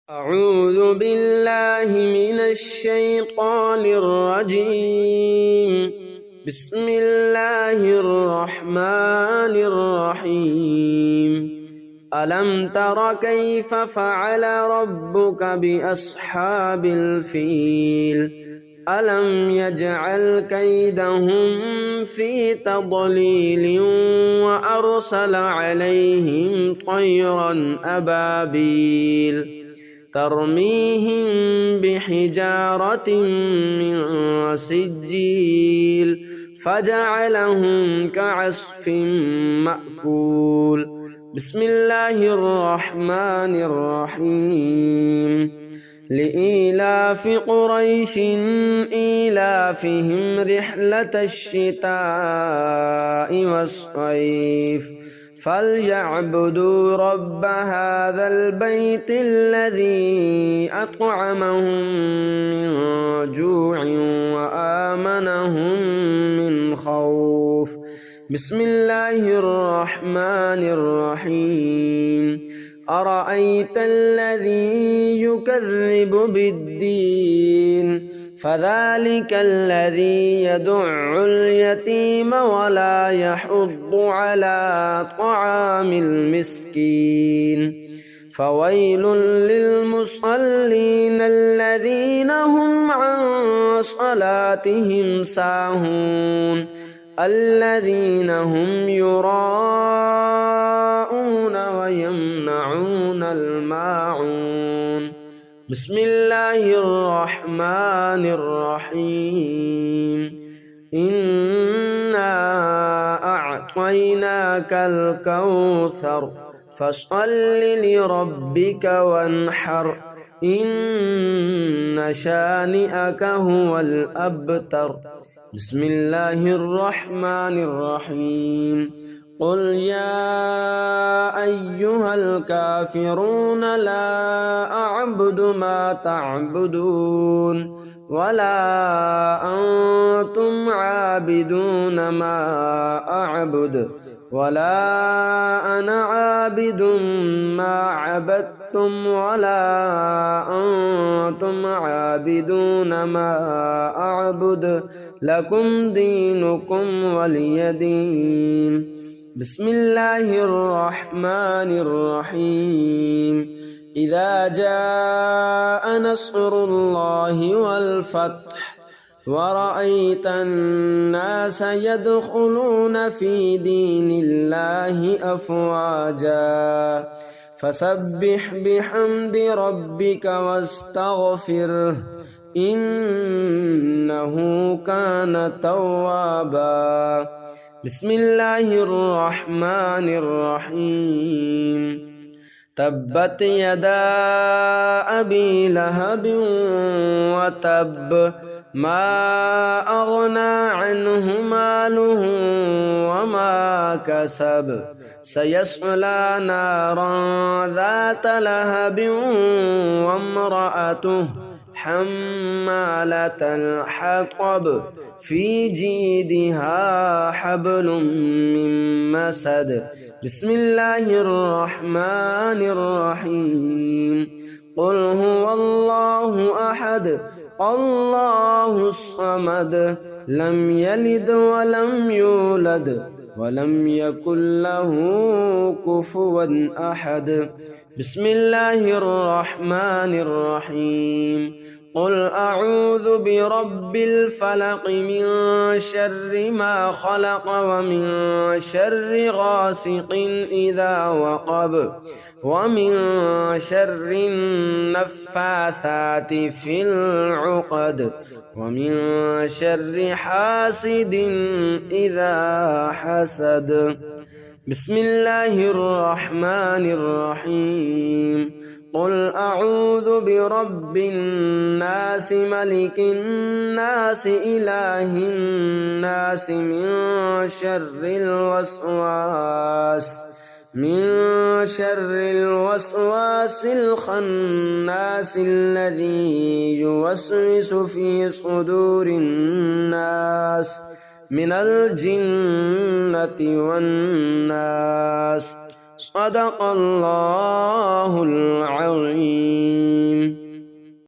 أعوذ بالله من الشيطان الرجيم. بسم الله الرحمن الرحيم. ألم تر كيف فعل ربك بأصحاب الفيل؟ ألم يجعل كيدهم في تضليل وأرسل عليهم طيرا أبابيل ترميهم بحجارة من سجيل فجعلهم كعصف مأكول. بسم الله الرحمن الرحيم. لإيلاف قريش إيلافهم رحلة الشتاء والصيف فليعبدوا رب هذا البيت الذي أطعمهم من جوع وآمنهم من خوف. بسم الله الرحمن الرحيم. أرأيت الذي يكذب بالدين؟ فذلك الذي يدع اليتيم ولا يحض على طعام المسكين. فويل للمصلين الذين هم عن صلاتهم ساهون الذين هم يراءون ويمنعون الماعون. بسم الله الرحمن الرحيم. إنا أعطيناك الكوثر فصل لربك وانحر إن شانئك هو الأبتر. بسم الله الرحمن الرحيم. قل يا أيها الكافرون لا أعبد ما تعبدون ولا أنتم عابدون ما أعبد ولا أنا عابد ما عبدتم ولا أنتم عابدون ما أعبد لكم دينكم ولي دين. بسم الله الرحمن الرحيم. إذا جاء نصر الله والفتح ورأيت الناس يدخلون في دين الله أفواجا فسبح بحمد ربك واستغفره إنه كان توابا. بسم الله الرحمن الرحيم. تبت يدا أبي لهب وتب ما أغنى عنه ماله وما كسب سيصلى نارا ذات لهب وامرأته حمالة الحطب في جيدها حبل من مسد. بسم الله الرحمن الرحيم. قل هو الله أحد الله الصمد لم يلد ولم يولد ولم يكن له كفوا أحد. بسم الله الرحمن الرحيم. قل أعوذ برب الفلق من شر ما خلق ومن شر غاسق إذا وقب ومن شر النفاثات في العقد ومن شر حاسد إذا حسد. بسم الله الرحمن الرحيم. قل أعوذ برب الناس ملك الناس إله الناس من شر الوسواس الخناس الذي يوسوس في صدور الناس من الجنة والناس. صدق الله العظيم.